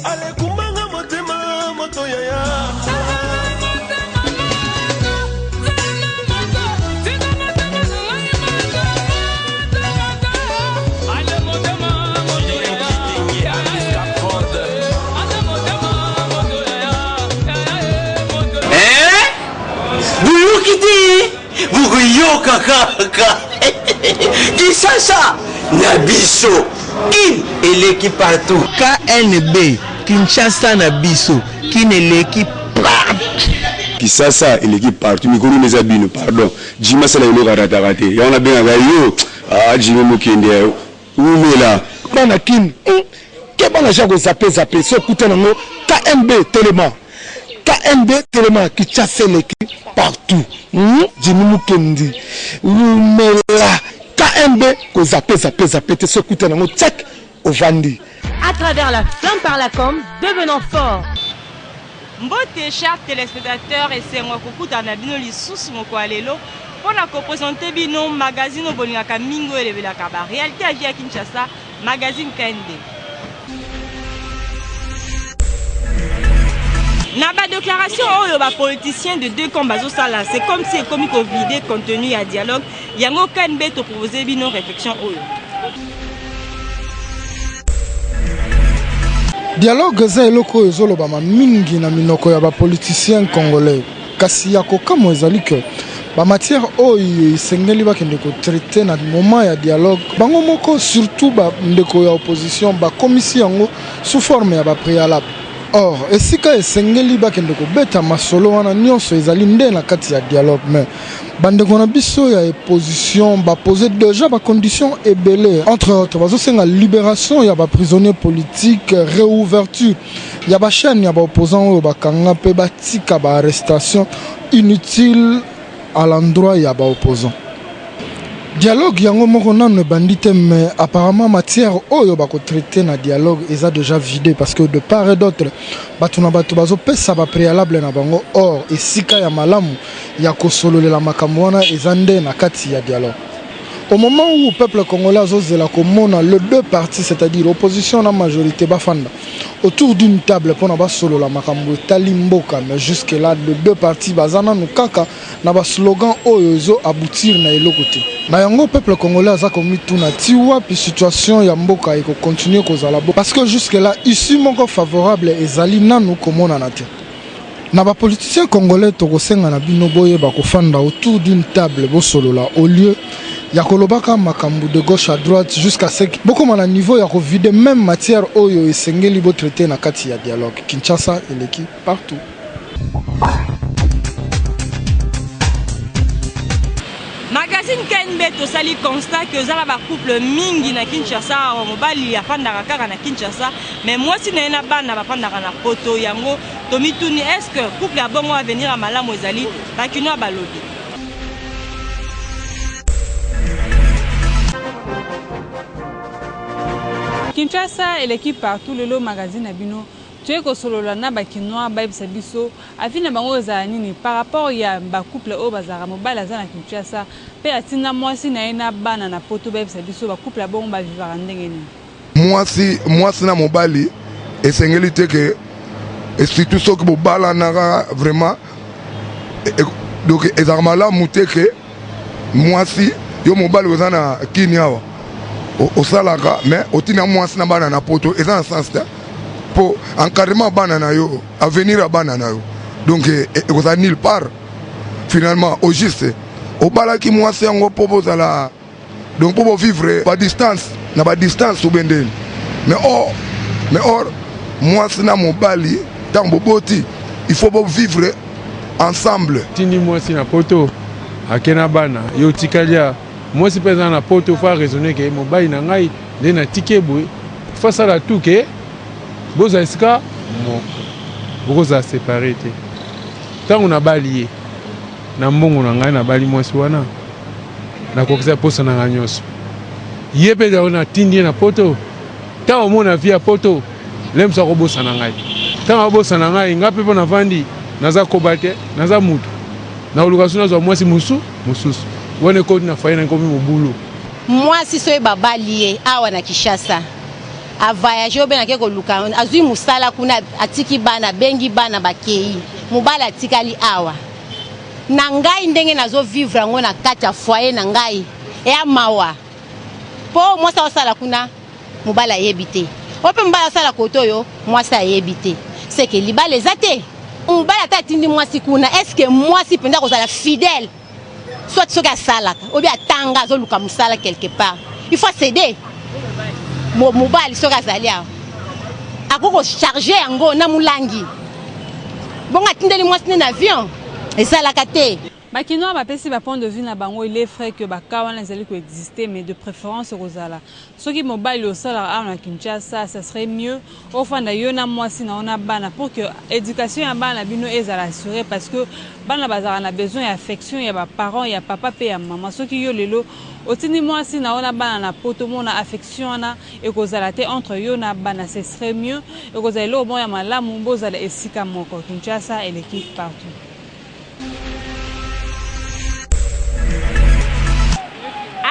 Ale kumanga motema moto yaya. Vuguyoka kaka. Kinshasa Nabiso Kin eleki partout. KNB Kinshasa Nabiso Kin eleki partout. Kinshasa eleki partout. Mikuru neza bino pardon. Jima sala ilo karatakate. Yana benga gayo. Jima mukende. Umela. Bana Kin. Kebana jago zape so kute nango KNB Téléma. KNB Téléma Kinshasa eleki partout. Jima Kendi. Umela. KNB ko zape te so kute nango tchek au Vandi. À travers la flamme par la com, devenant fort. Mbote chers téléspectateurs et c'est moi kokuta na bino lisusu moko alelo pona ko présenter bino magazine bolingaka mingo elebelaka ba réalité à vie à Kinshasa magazine KNB. Na ba déclaration oyo ba politiciens de deux camps bazo sala c'est comme si comme ko vider contenu à dialogue yango KNB to proposer bino réflexion oyo. Dialogue za eloko ezoloba ma mingi na minoko ya ba politiciens congolais kasi ya kokamo ezali ke ba matière oyo isengeli bakende ko traiter na moment ya dialogue bango moko surtout ba ndeko ya opposition ba commission yango sous forme ya ba préalable. Or esika esengeli bakende ko beta masolo wana nyonso ezali nde na kati ya dialogue mais bandeko na biso ya opposition ba poser déjà ba conditions ebele entre autres bazo senga libération ya ba prisonniers politiques, réouverture ya ba chaîne ya ba opposants oyo bakanga pe batika ba arrestation inutile à l'endroit ya ba opposants. Dialogue yango moko nanu bandite mais apparemment matière oyo bako traiter na dialogue eza déjà vidé parce que de part et d'autre batuna batu bazo pesa ba préalable na bango or esika ya malamu ya kosololela makambo wana eza nde na kati ya dialogue. Au moment où le peuple congolais a komona le deux partis c'est-à-dire opposition na majorité bafanda autour d'une table pour na solo la makambo talimboka mais jusque là les deux partis bazana nukaka na ba slogan oyo aboutir na eloko te. Na yango peuple congolais aza komi tuna tiwa puis situation ya mboka eko continuer kozala bo parce que jusque là ici moko favorable ezali nanu komona na te. Na ba politiciens congolais tokosenga na bino boye bakofanda autour d'une table bo solo là au lieu ya kolobaka makambo de gauche à droite jusqu'à ce que beaucoup à niveau ya ko vider même matière oyo esengeli bo traiter na kati ya dialogue. Kinshasa eleki partout. Magazine KNB to sali constat que zala ba couple mingi na Kinshasa mobali ya fandaka kaka na Kinshasa mais moi si na bana ba fandaka na poto yango to mituni est-ce que couple ya bongo va venir à malamu ezali ba kino balobi. Kinshasa et l'équipe partout le lot magazine abino tu es que solo la na bakinoa ba biso afina bango za nini par rapport ya ba couple o bazara mobile za na Kinshasa pe atina mwasi na ina bana na poto ba biso ba couple ba bongo ba vivre ndenge ni mwasi na mobali esengeli te que et surtout ceux qui bo bala na vraiment donc ezarmala muté que mwasi yo mobali ozana kinyawa au salaka mais otina mwasi na bana na poto eza na sens ta pour encadrement bana na yo avenir à bana na yo donc eza nulle part finalement au juste au balaki mwasi yango popo zala donc popo vivre ba distance na ba distance au bendel mais or mwasi na mobali tant boboti il faut vivre ensemble tini mwasi na poto akena bana yo tikalia moi si présent na poto fa raisonner que mobile na ngai de na tikebwe face à la tout que boza iska mo boza séparé te tant on a balié na mbongo na ngai na bali mwasi wana na kokisa posa na nganyos yebe da ona tindi na poto tant o mona via poto lemsa ko bosa na ngai tant o bosa na ngai ngape po na vandi naza kobate naza mutu na ulukasu zo mwasi mususu wone ko na faina ko mi mobulu moi si soye babalié awa na Kinshasa a voyager au benake ko luka azui musala kuna atiki bana bengi bana bakei mobali atikali awa na ngai ndenge nazo vivre ngo na kati ya foyer na ngai e amawa po mwasa osala kuna mobali ayebite ope mbala osala kotoyo mwasa ayebite c'est que libala ezate mobali ata tindi mwasi kuna est-ce que mwasi penda ko sala fidèle soit soki asalaka obi atanga azoluka musala quelque part il faut céder mobali soki azali awa akoko charger yango na mulangi bonga tindeli mwasi na avion ezalaka te Bakinois bapesi ba point de vue na bango il est vrai que bakawana ezali ko exister mais de préférence rozala soki mobali osala na Kinshasa ça serait mieux ofanda yona mwasi na ona bana pour que éducation ya bana bino ezala assurée parce que bana bazala na besoin d'affection ya ba parents ya papa pe ya maman soki yo lelo otini mwasi na ona bana na poto mona affection na ekozala te entre yo na bana ce serait mieux ekozala lo bon ya malamu bozala esika moko Kinshasa et l'équipe partout.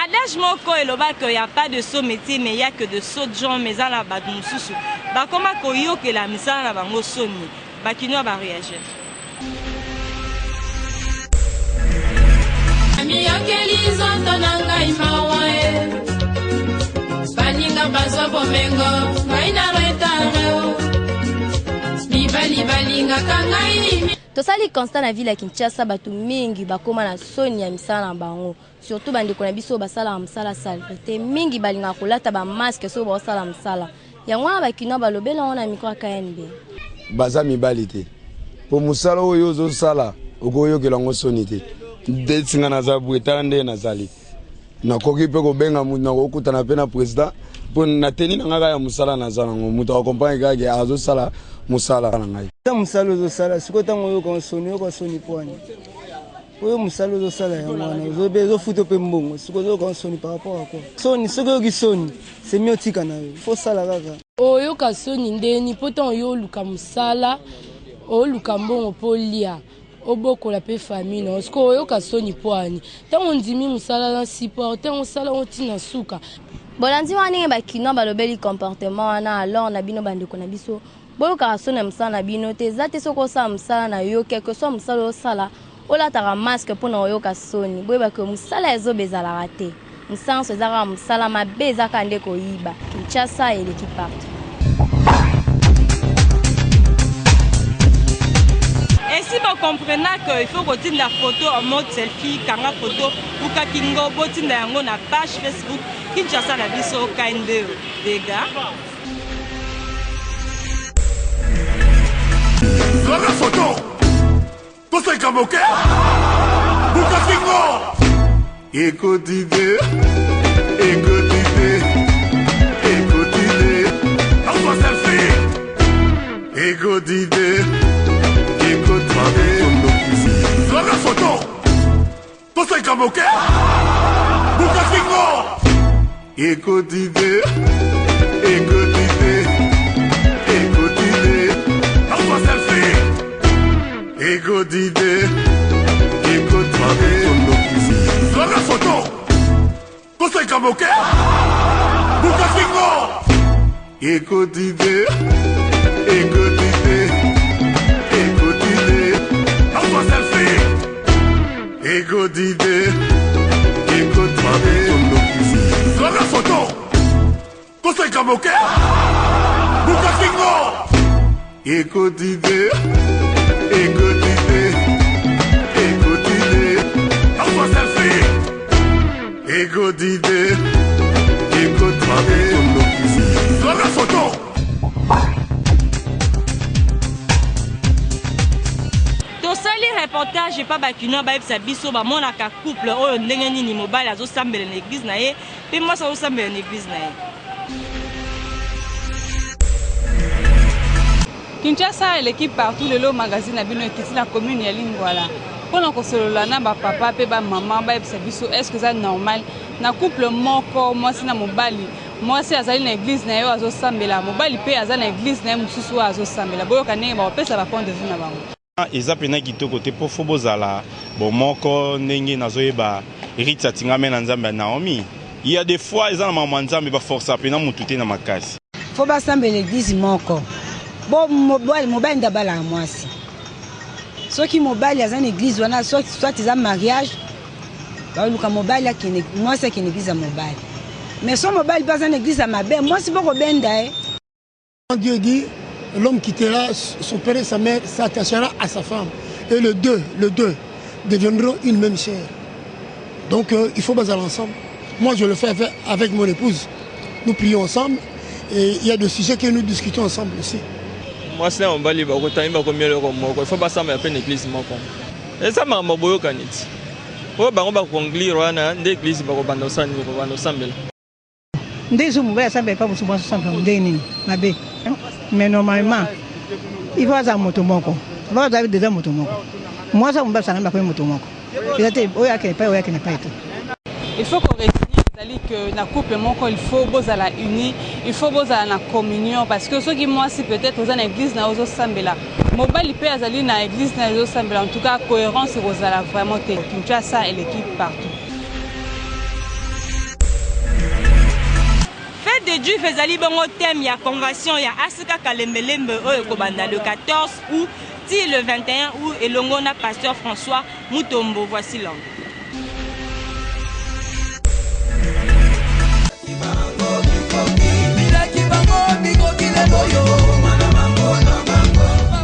Adage moko eloba qu'il n'y a pas de saut métier mais il n'y a que de saut gens mais à la base mususu. Ba comment koyo que la misala na bango soni. Ba kino ba réagir. Ami yakeli zonto nanga imawae. Baninga bazo bomengo, baina retaro. Bibali balinga kangai. Tosali constat na ville ya Kinshasa batu mingi bakoma na soni ya misala na bango. Surtout bandeko na biso basala msala salite mingi balinga kolata ba masque so basala msala yango bakino balobela ona micro KNB baza mibali te po musala oyo zo sala okoyokela ngo soni te ndetinga na zabu etande na zali na koki pe ko benga mu na kokutana pe na president po na teni na ngaka ya musala na zala ngo muto akompanye kage azo sala musala na ngai ta musala zo sala sikotango yo ko soni poani. Oyo musalo zo sala ya mwana zo bezo futo pe mbongo sikozo ko soni par rapport à quoi soni soko ki soni c'est mieux tika na yo faut sala kaka oyo ka soni ndeni poto yo luka musala o luka mbongo polia obokola pe famille na siko oyo ka soni poani tango ndimi musala na support tango sala otina suka bolandi wani ba kino balobeli comportement wana alors na bino bandeko na biso boyo ka soni musala na bino te zate soko sa musala na yo quelque soit musala o sala ola tara masque pour na oyoka soni boyeba que musala ezo bezala raté musanso ezaka musala mabe ezaka nde koyiba Kinshasa et l'équipe partout. Et si vous comprenez qu'il faut retirer la photo en mode selfie, kanga photo, ou kakingo, botinda yango na page Facebook Kinshasa na biso KNB des gars. La photo. Você camoqué? Nunca ficou! Écoutez, dans sua selfie! Écoutez, la photo! Você camoqué? Nunca ficou! Écoutez, dans sua selfie! Ego d'idée, écoute ma la photo, tout c'est comme ok, Lucas Kingo. Ego d'idée, dans sua selfie. Ego d'idée, écoute ma la photo, tout c'est comme ok, Lucas Kingo. Ego d'idée. Écoutez, dans sua selfie. Ego d'idée, écoute ma la photo. Tosali reportage pa bakino ba ebisa biso ba mona ka couple oyo ndenge nini mobali azo sambela na église na ye pe mwasi azo sambela na église na ye. Kinshasa et l'équipe partout le magazine a bino ekiti na commune ya Lingwala. Pona ko solola na ba papa pe ba maman ba ebisa biso est-ce que ça normal na couple moko mwasi na mobali mwasi azali na église na yo azo sambela mobali pe azali na église na mususu azo sambela boyoka ndenge ba pesa ba point de vue na bango. Eza pena kitoko te po fobozala bo moko ndenge nazoyeba Ritsa tingame na nzambe Naomi. Il y a des fois ils ont maman nzambe ba force pena mutu te na makasi. faut basamba l'église moko bon mobali ndabala mwasi soki mobali aza na église wana soit eza mariage baluka mobali akene mwasi akene église ya mobali mais so mobali baza na église ya mabe mwasi boko benda Dieu dit l'homme quittera son père et sa mère, s'attachera à sa femme et les deux deviendront une même chair. Donc il faut baser ensemble. Moi je le fais avec mon épouse. Nous prions ensemble et il y a des sujets que nous discutons ensemble aussi. Moi c'est un bali bako taimba ko mielo ko moko. Il faut pas s'amener à l'église moko. Et ça m'a maboyo kaniti. O bango ba konglire wana l'église bako bando sani ko bando sambela. Ndé mobali asamba pas pour souvent samba ndé nini mabe. Mais normalement il faut avoir moto moko. Va avoir déjà moto moko. Moi ça mobali sanga ba moto moko. Peut-être oya ke pas tout. Il faut qu'on retenisse que dans le couple, il faut que la unis, il faut que la communion. Parce que ceux qui moi, si peut-être dans l'église, dans les sambela, mobile peut aller dans l'église, dans les sambela. En tout cas, cohérence, c'est vraiment Kinshasa et l'équipe partout. Fête de Dieu faisait bon thème, il y a convention, il y a Asuka Kalembelembe le 14 août, le 21 août, et l'ongona pasteur François Mutombo. Voici l'angle.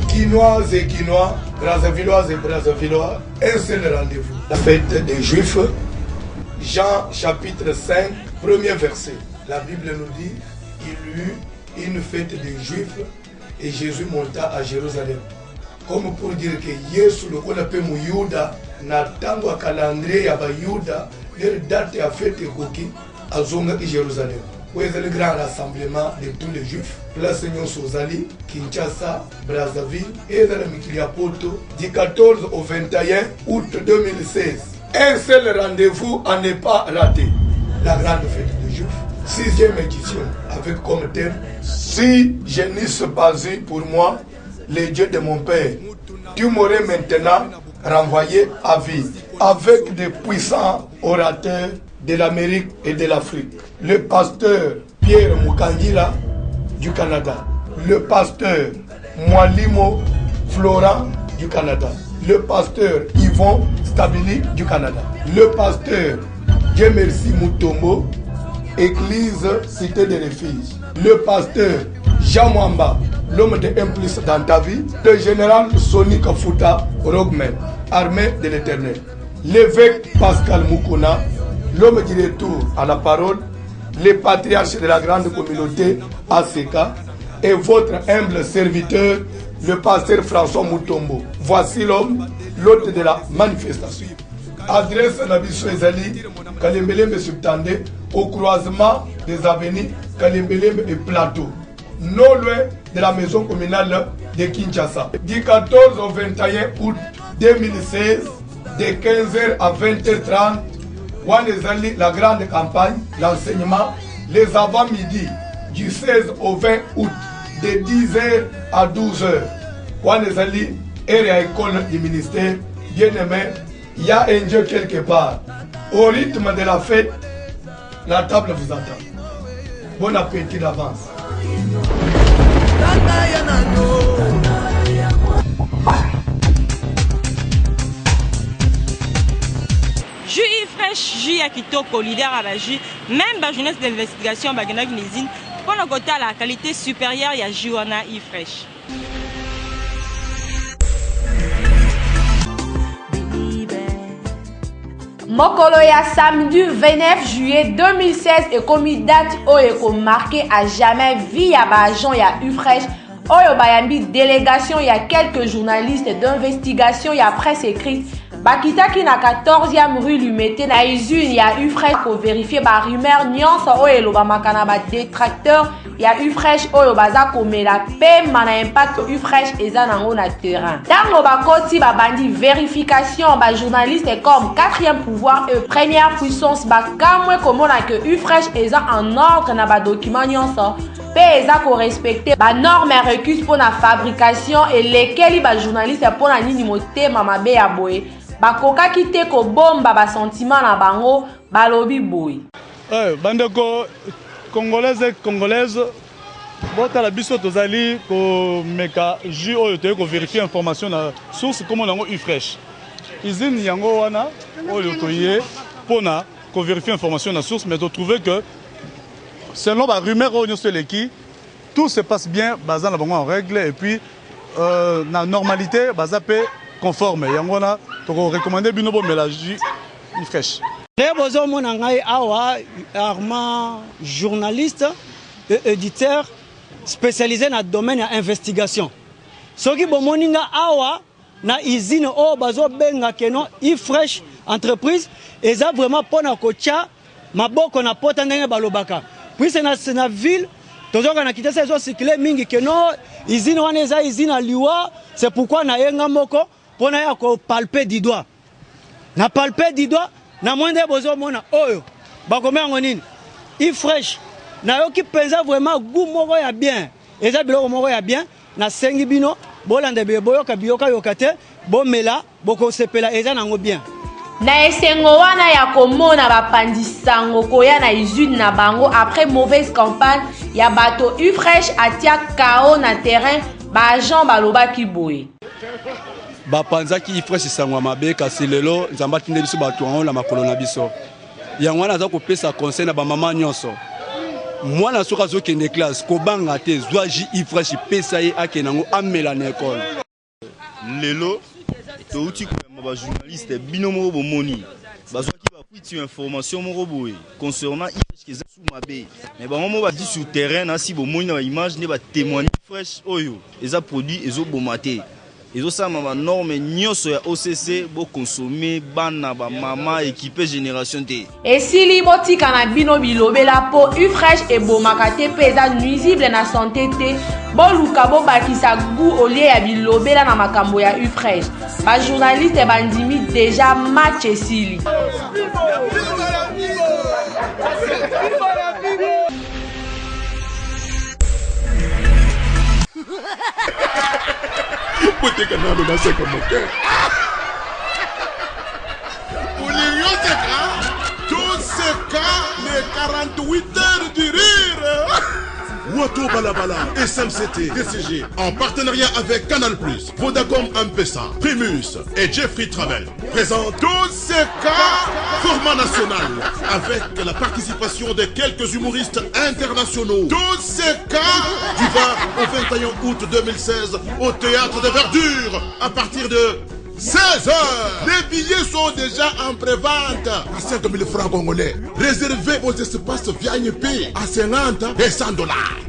Quinoises et Quinois, Brazzavilloises et Brazzavillois, un seul rendez-vous. La fête des Juifs, Jean chapitre 5, premier verset. La Bible nous dit qu'il y eut une fête des Juifs et Jésus monta à Jérusalem. Comme pour dire que Yesu le qu'on appelle Mouyouda, na tango a calendrier ya Bayouda, leur date à fête koki à Zonga et Jérusalem. Où est le grand rassemblement de tous les Juifs, place Nyon Sozali, Kinshasa, Brazzaville et dans la Mikiliapoto du 14 au 21 août 2016. Un seul rendez-vous à ne pas rater. La grande fête des Juifs, 6e édition, avec comme thème: si je n'eusse pas eu pour moi les dieux de mon père, tu m'aurais maintenant renvoyé à vie. Avec des puissants orateurs de l'Amérique et de l'Afrique. Le pasteur Pierre Mukangila du Canada. Le pasteur Mwalimo Florent du Canada. Le pasteur Yvon Stabili du Canada. Le pasteur Djemersi Mutombo, Église Cité des Refuges. Le pasteur Jean Mwamba, l'homme de Implice dans ta vie. Le général Sonny Kafuta Rogmen, armée de l'Éternel. L'évêque Pascal Mukuna, l'homme du retour à la parole, les patriarches de la grande communauté ACK et votre humble serviteur, le pasteur François Mutombo. Voici l'homme, l'hôte de la manifestation. Adresse Nabiso Ezali, Kalembelembe Subtandé, au croisement des avenues Kalembelembe et Plateau, non loin de la maison communale de Kinshasa. Du 14 au 21 août 2016, de 15h à 20h30, Wanezali, la grande campagne, l'enseignement, les avant-midi, du 16 au 20 août, de 10h à 12h. Wanezali, area école du ministère, bien aimé, il y a un Dieu quelque part. Au rythme de la fête, la table vous attend. Bon appétit d'avance. Jus fraîche, jus ya kitoko, leader à la jus, même la jeunesse d'investigation, bagana gnésine, pour le côté la qualité supérieure, il y a jus wana fraîche. Mokolo ya samedi 29 juillet 2016 et comme date oyo marqué à jamais via agent ya Ufresh oyo bayambi délégation il y a quelques journalistes d'investigation il y a presse écrite bakitaki na 14e rue Lumete na usine ya Ufresh pour vérifier ba rumeur nyonso oyo elobamaka na ba détracteur ya Ufresh oyo baza komela pe mana impact Ufresh eza nango na terrain tango bakoti babandi vérification ba journaliste comme 4e pouvoir et première puissance bakamwe komona que Ufresh eza en ordre na ba document nyonso pe eza ko respecter ba normes requis pour la fabrication et lesquels ba journaliste pour na nini motema mabe ya boye bakoka kite ko bomba ba sentiment na bango balobi boy bandeko congolaise Bon, la biso tozali ko meka ju oyo toye ko vérifier information na source comme on a eu fraîche. Usine yango wana oyo toye pona ko vérifier information na source mais to trouver que selon la rumeur oyo sur l'équipe tout se passe bien bazan la bango en règle et puis na normalité bazapé conforme yango wana to recommander bino bo mélange fraîche. Les bozo mona ngai awa Armand journaliste et éditeur spécialisé dans le domaine de l'investigation. Ce qui est awa na usine o bazo benga keno e-fresh entreprise et ça vraiment pour na kocha maboko na pota ndenge balobaka. Puis c'est na ville tozoka na kitesa zo circuler mingi keno usine wana eza usine aliwa c'est pourquoi na yenga moko pona ya ko palper du doigt. Na palper du doigt na mwende bozo mona oyo bakome ngo nini e-fresh na yo ki penza vraiment goût moko ya bien eza biloko moko ya bien na sengi bino bolanda be boyoka biyoka yokate bomela boko sepela eza nango bien na esengo wana ya komona bapandisango koya na usine na bango après mauvaise campagne ya bato e-fresh atia KO na terrain ba agent balobaki boye bapanzaki e-fresh sangwa mabe kasi lelo nzamba tinde biso bato on la makolo na biso yango wana za kopesa conseil na ba mama nyonso mwana soka zo kende classe ko banga te zwa ji e-fresh pesa ye akenango amela na école lelo to uti ko ba journaliste binomo bo moni bazwaki ba puiti information moko boye concernant e-fresh ke za sou mabe mais ba momo ba di sur terrain na si bo moni na image ne ba témoigner fresh oyo eza produit ezo bomate ezo sama ba norme nyonso ya OCC bo consommer bana ba mama équipé génération T. Esili botika na bino bilobela po e-fresh e bomaka te pesa nuisible na santé te bo luka bo bakisa goût au lieu ya bilobela na makambo ya e-fresh. Ba journaliste bandimi déjà match esili. Boteka nalo naseka moke. Tous ces cas, les 48 heures du rire. Wato Balabala, SMCT, DCG, en partenariat avec Canal+, Vodacom M-Pesa, Primus et Jeffrey Travel, présentent tous ces cas, format national, avec la participation de quelques humoristes internationaux. Tous ces cas du 20 au 21 août 2016 au Théâtre de Verdure, à partir de 16h. Les billets sont déjà en pré-vente à 5 000 francs congolais. Réservés aux espaces VIP à 50 et 100 $.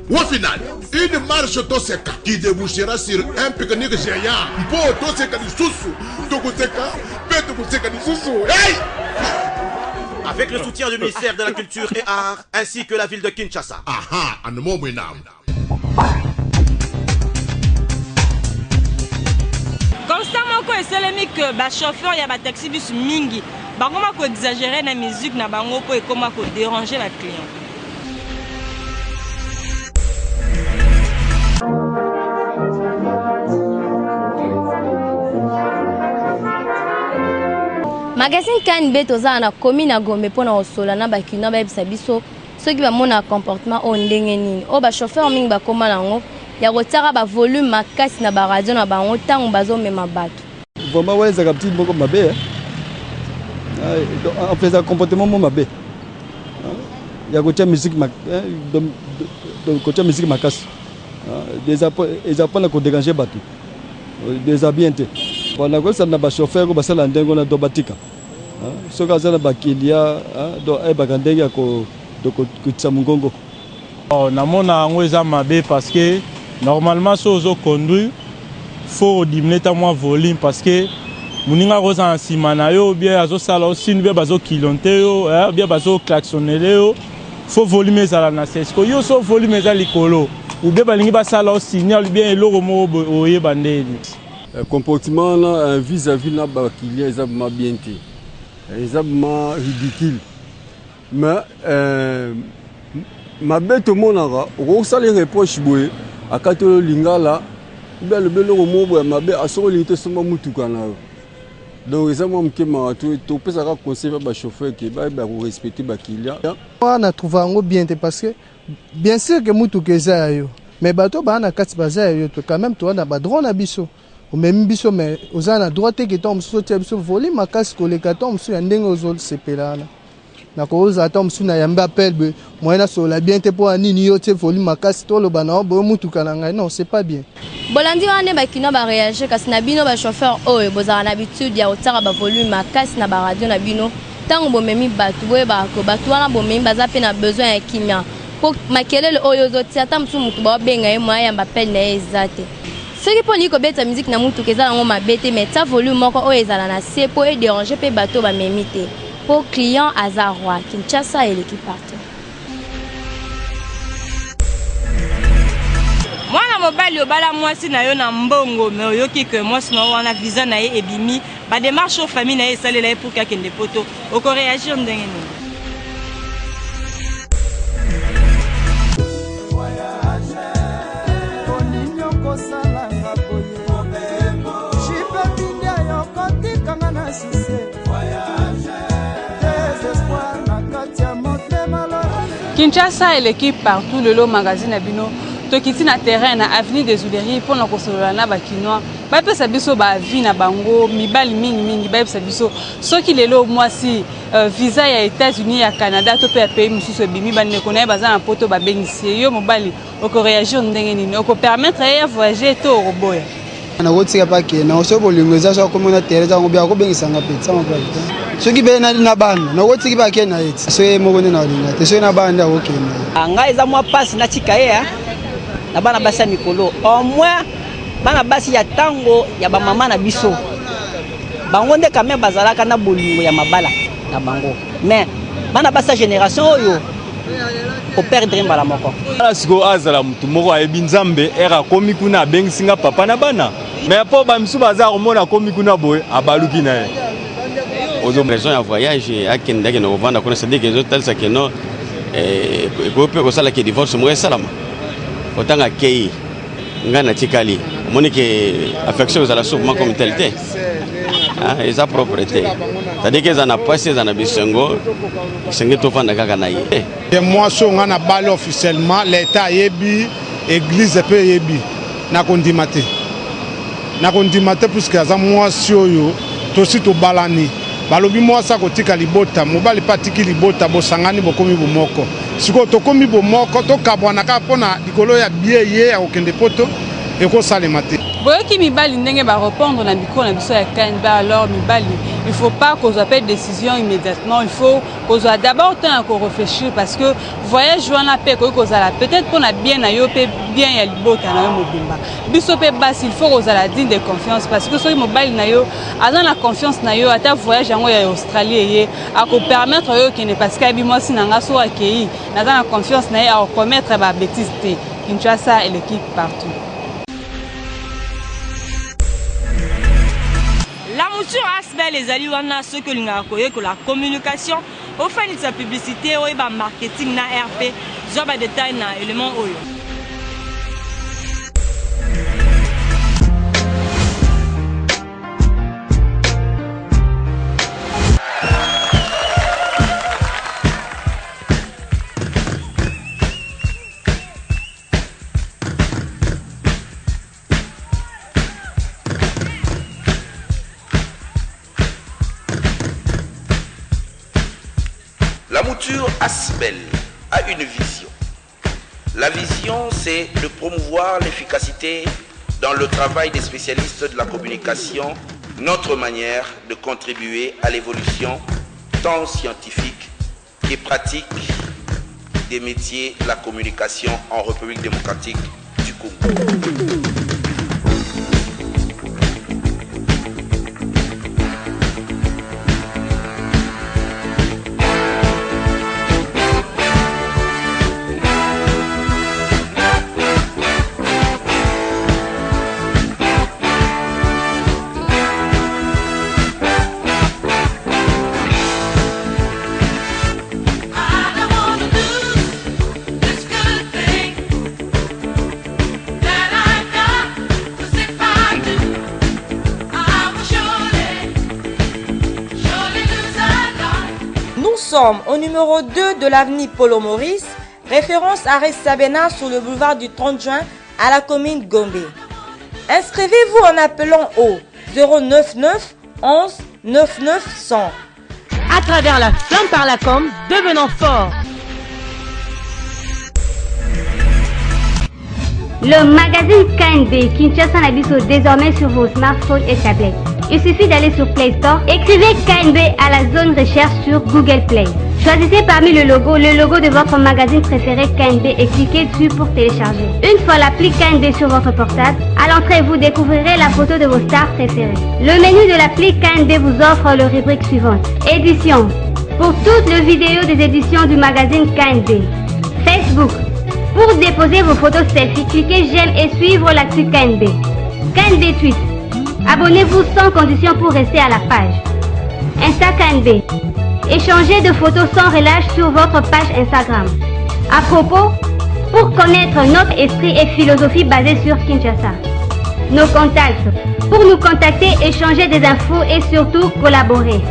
Au final, une marche Toseka qui débouchera sur un pique-nique géant. Pour Toseka du Soussou, Tokoteka, Petokoteka du Soussou. Hey! Avec le soutien du ministère de la Culture et Arts ainsi que la ville de Kinshasa. Aha, en mon bonhomme. Constamment ko eselemi que ba chauffeur ya ba taxi bus mingi bango ma ko exagérer na musique na bango po e koma ko déranger ba client. Magazine KNB toza na commune na Gombe pona osola na bakina ba ebisa biso soki ba mona comportement o ndenge nini o ba chauffeur mingi ba koma nango ya kotaka ba volume makasi na ba radio na bango tango bazo mema bato. Vraiment ouais ça petit beaucoup mabe. En fait un comportement mo mabe. Ya kocha musique kocha musique makasi. Des apprendre ko déranger bato. Des habienté. Pendant que ça na ba chauffeur ko basala ndengo na do batika. So ka zana bakilia do ay bakandenge ko kutsa mungongo. Na mona ngo eza mabe parce que normalement si on conduit, il faut diminuer moins volume parce que muninga roza ensima yo bien azo sala aussi bien bazo kilonte yo bien bazo klaxonner yo faut volume za na sesko yo so volume za likolo ou bien balingi ba sala aussi signal bien eloko mo oye bandeli comportement là vis-à-vis na ba client exactement bien té exactement ridicule mais ma bête monara au sale reproche boye akato lingala bien le belo mo ma bête aso limité soma mutuka na donc exactement mkema to pesa ka conseiller ba chauffeur qui ba respecter ba client on a trouvé un bien parce que bien sûr que mutuka eza yo mais bato bana kati baza yo to quand même toi na ba droit na biso o même biso mais ozana droit te que tom so te biso volume makasi koleka tom so ya ndenge ozo sepelana na koza tom so na yamba appel be moyena so la bien te po anini yo te volume makasi to lo bana bo mutuka na ngai non c'est pas bien bolandi wane bakino ba réagir kasi na bino ba chauffeur oyo bozala na habitude ya otaka ba volume makasi na ba radio na bino tango bomemi batu boye ba ko batu wana bomemi baza pe na besoin ya kimia po makelele oyo zoti ata msu mutu ba benga ye moya yamba appel na ezate soki po liko beta musique na mutu kezala ngo mabete mais ta volume moko oyo ezala na se po e déranger pe bato ba memi te po client azarwa Kinshasa et l'équipe partout. Mwana mobali obala mwasi na yo na mbongo me oyoki ke mwasi na wana visa na ye ebimi ba démarche aux famille na ye salela ye pour kakende poto oko réagir ndenge nini. Kinshasa et l'équipe partout le lot magazine abino tokiti na terrain na avenue des Tuileries pour na kosolola na bakinois ba pesa biso ba vie na bango mibali mingi ba pesa biso soki lelo mwasi visa ya États-Unis ya Canada to pe pays mususu bimi ba ne connaît baza na poto ba bengisi yo mobali oko réagir ndenge nini oko permettre ya voyager to roboya na kotika pa ke na so bolingo za so komona terrain za ngobia ko bengisa ngapetsa mobali soki be na bana na kotiki ba ke na eti so ye moko na olinga te so na bana o ke na ngai za mwa passe na tika ye na bana basi ya mikolo au moins bana basi ya tango ya ba mama na biso bango nde quand même bazalaka na bolingo ya mabala na bango mais bana basi ya génération oyo ko perdre mbala moko ala siko azala mutu moko ayebi nzambe era komi kuna abengisinga papa na bana mais po ba misu baza komona komi kuna boye abaluki na ye aux raisons ya voyage akende ke no vanda kuna c'est-à-dire que les hôtels ça que non ko pe ko sala ke divorce mo salama otanga kei ngana tikali moni ke affection za la souvent comme telle ah et sa propreté c'est-à-dire que ça n'a pas ça na bisengo sengi to fanda kaka na ye et moi so ngana bal officiellement l'état yebi église pe yebi na kondimate puisque za moi sioyo to sito balani balobi mwasa kotika libota mobali patiki libota bosangani bokomi bomoko siko tokomi bomoko tokabwana ka pona likolo ya bieye ya okende poto ekosalema te boyoki mibali ndenge ba répondre na micro na biso ya Kanba alors mibali il faut pas qu'on appelle décision immédiatement il faut qu'on soit d'abord temps qu'on réfléchir parce que voyage wana pe ko kozala peut-être pour na bien na yo pe bien ya libota na yo mobimba biso pe basi il faut kozala digne de confiance parce que soki mobali na yo azana la confiance na yo ata voyage yango ya Australie ye ako permettre yo kene parce que abi mwasi nanga so akei na la confiance na ye a commettre ba bêtise te Kinshasa et l'équipe partout. La mouture asbel les alliés wana ce que l'on koye que la communication au fin de sa publicité ou ba marketing na RP zo ba détail na élément oyo. La mouture Asbel a une vision. La vision, c'est de promouvoir l'efficacité dans le travail des spécialistes de la communication, notre manière de contribuer à l'évolution tant scientifique et pratique des métiers de la communication en République démocratique du Congo. Nous sommes au numéro 2 de l'avenue Polo Maurice, Référence à Sabena sur le boulevard du 30 juin à la commune Gombe. Inscrivez-vous en appelant au 099 11 99 100. À travers la flamme par la com, devenons forts. Le magazine KNB Kinshasa Nabiso désormais sur vos smartphones et tablettes. Il suffit d'aller sur Play Store, écrivez KNB à la zone recherche sur Google Play. Choisissez parmi le logo de votre magazine préféré KNB et cliquez dessus pour télécharger. Une fois l'appli KNB sur votre portable, à l'entrée vous découvrirez la photo de vos stars préférées. Le menu de l'appli KNB vous offre le rubrique suivante. Éditions. Pour toutes les vidéos des éditions du magazine KNB. Facebook. Pour déposer vos photos selfie, cliquez j'aime et suivre l'actu KNB. KNB Tweet. Abonnez-vous sans condition pour rester à la page. Insta KNB. Échangez de photos sans relâche sur votre page Instagram. À propos, pour connaître notre esprit et philosophie basée sur Kinshasa. Nos contacts. Pour nous contacter, échanger des infos et surtout collaborer.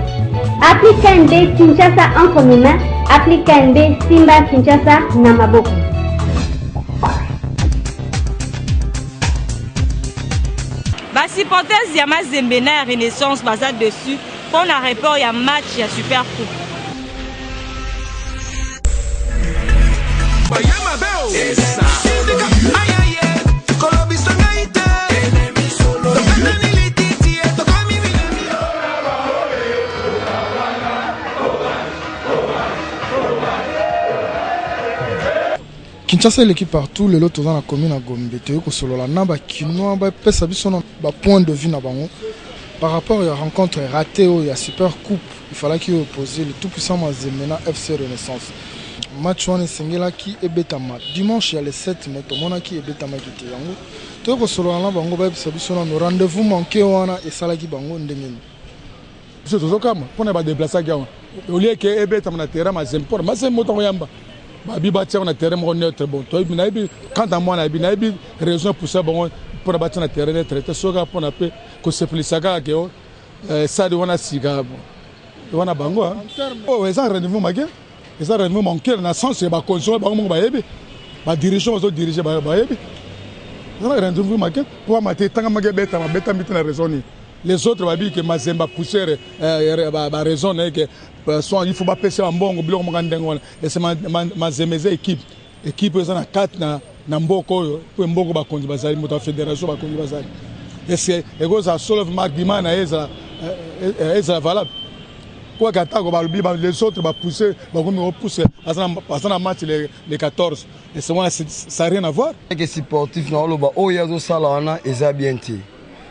Appli KNB Kinshasa entre nos mains. Appli KNB Simba Kinshasa Namaboko. Supporters ya Mazembe na Renaissance baza dessus pour la rapport ya match ya Super Coupe. Kinshasa l'équipe partout, le lot dans la commune à Gombe. Tu es solo la naba kinoa ba pesa biso na point de vue na bango par rapport à la rencontre ratée au ya Super Coupe. Il fallait qu'il oppose le tout puissant Mazembe FC Renaissance. Match one sengela ki ebetama dimanche ya le 7 mai to mona ki ebetama kiti yango. Tu es solo na bango ba pesa biso na rendez-vous manqué wana et sala ki bango ndengeni. Biso tozokama pona ba déplacer ki au lieu que ebetama na terrain Mazembe pour Mazembe moto yamba. Babi bâtir on a terrain neutre bon toi quand à moi na bi raison pour ça bon pour bâtir na terrain neutre soga pour na pe ko se plisaga ke ça de wana siga wana bango oh ça rendez-vous maga ça rendez-vous manquer na sens ba condition ba mo ba yebi ba dirigeant zo diriger ba yebi ça rendez-vous maga pour mater tanga maga beta mitna raison ni les autres va dire que Mazemba pousser ba raison que soit il faut pas passer en bon blok mongandengo et c'est Mazembe équipe ça na 4 na mboko pour mboko ba konzi bazali moto fédération ba konzi bazali et c'est ego ça solve magdima na eza valable quoi qu'attendre ba les autres va pousser ba comme repousser à na match les 14 et c'est moi ça rien à voir que sportif na loba o yazo sala wana eza bien ti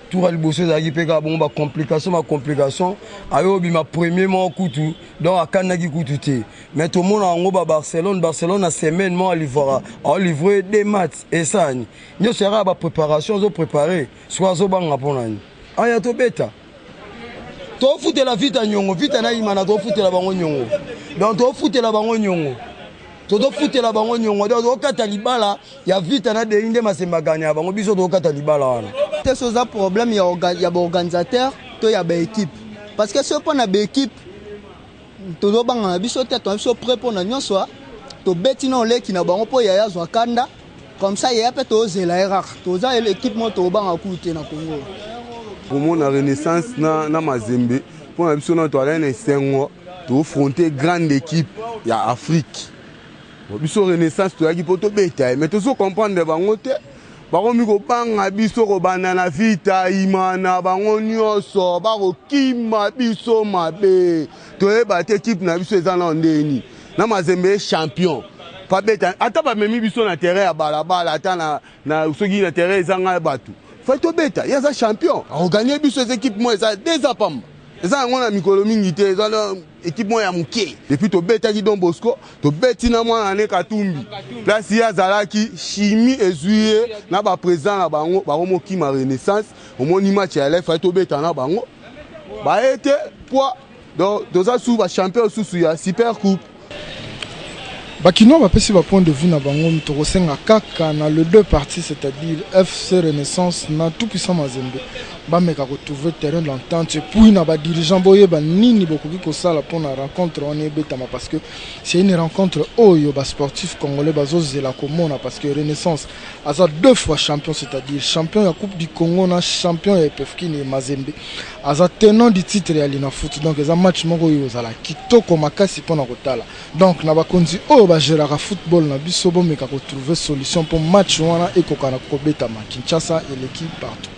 tout le bossé d'agi peka bon ba complication ayo bi ma premier mois kutu donc akanaki kutu te mais tout monde en ba Barcelone a semaine mo livrer des matchs et ça nyo sera ba préparation zo préparer soit zo banga ponani aya to beta to foute la vite nyongo vite na imana to foute la bango nyongo donc to foute la bango nyongo todo foute la bango nyongo donc kata libala ya vite na de inde masemba ganya bango biso to kata libala wana. C'est un problème, il y a des organisateurs, il y a des équipes. Parce que si on a des équipes, tu dois être prêt pour nous soir. Tu bétino le qui n'a pas pour yaya Zwakanda. Comme ça, il y a peut être la hiérarchie. Tu as l'équipement tu vas écouter na Congo. Pour moi, la Renaissance na Mazembe, pour la mission tu as un 5 mois, tu affronter grande équipe, il y a Afrique. Biso Renaissance tu as qui pour te bétail, mais tu dois comprendre de bangote. Bako miko banga biso ko banana vita imana bango nyonso bako kima biso mabe to eba te équipe na biso ezana ndeni na Mazembe champion pa beta ata ba memi biso na terrain ya balabala ata na soki na terrain ezanga batu fa to beta yaza champion a gagner biso les équipes moi ça déjà pamba eza ngona mikolo mingi te eza équipe moi ya muke depuis to beta ki Don Bosco to betina mwana ne Katumbi place ya zalaki chimie ezuye na ba président na bango ba mo ki ma Renaissance au moni match ya lef to beta na bango ba été poids donc doza sous ba champion sous ya Super Coupe. Bakinois bapesi ba point de vue na bango mitokosenga kaka na le deux parties, c'est-à-dire FC Renaissance na tout puissant Mazembe bameka retrouver terrain d'entente et puis na ba dirigeant boye ba nini bokoki kosala pour na rencontre on ebetama parce que c'est une rencontre oyo ba sportif congolais bazozela komona parce que Renaissance aza 2 fois champion, c'est-à-dire champion ya Coupe du Congo na champion ya Pefkini Mazembe aza tenant du titre ya Lina Foot, donc eza match moko oyo zala kitoko makasi pona kotala, donc na bakonzi oyo bagéraka football na biso bomeka retrouver solution pour match wana ekokana kobetama. Kinshasa et l'équipe partout.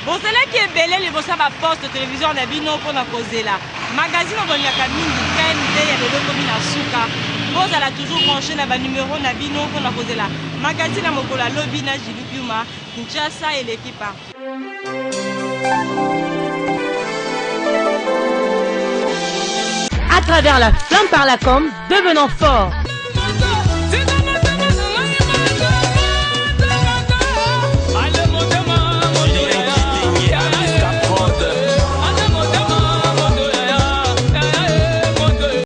bozalaki ebele libosa baposte télévision na bino mpona kozela magazine oboniaka mingi KMD ya lelo komi na suka bozala toujours branché na banumero na bino mpona kozela magazine ya mokolo alobi na Jilu Piuma. Kinshasa et l'équipe partout. À travers la flamme par la com, devenons forts.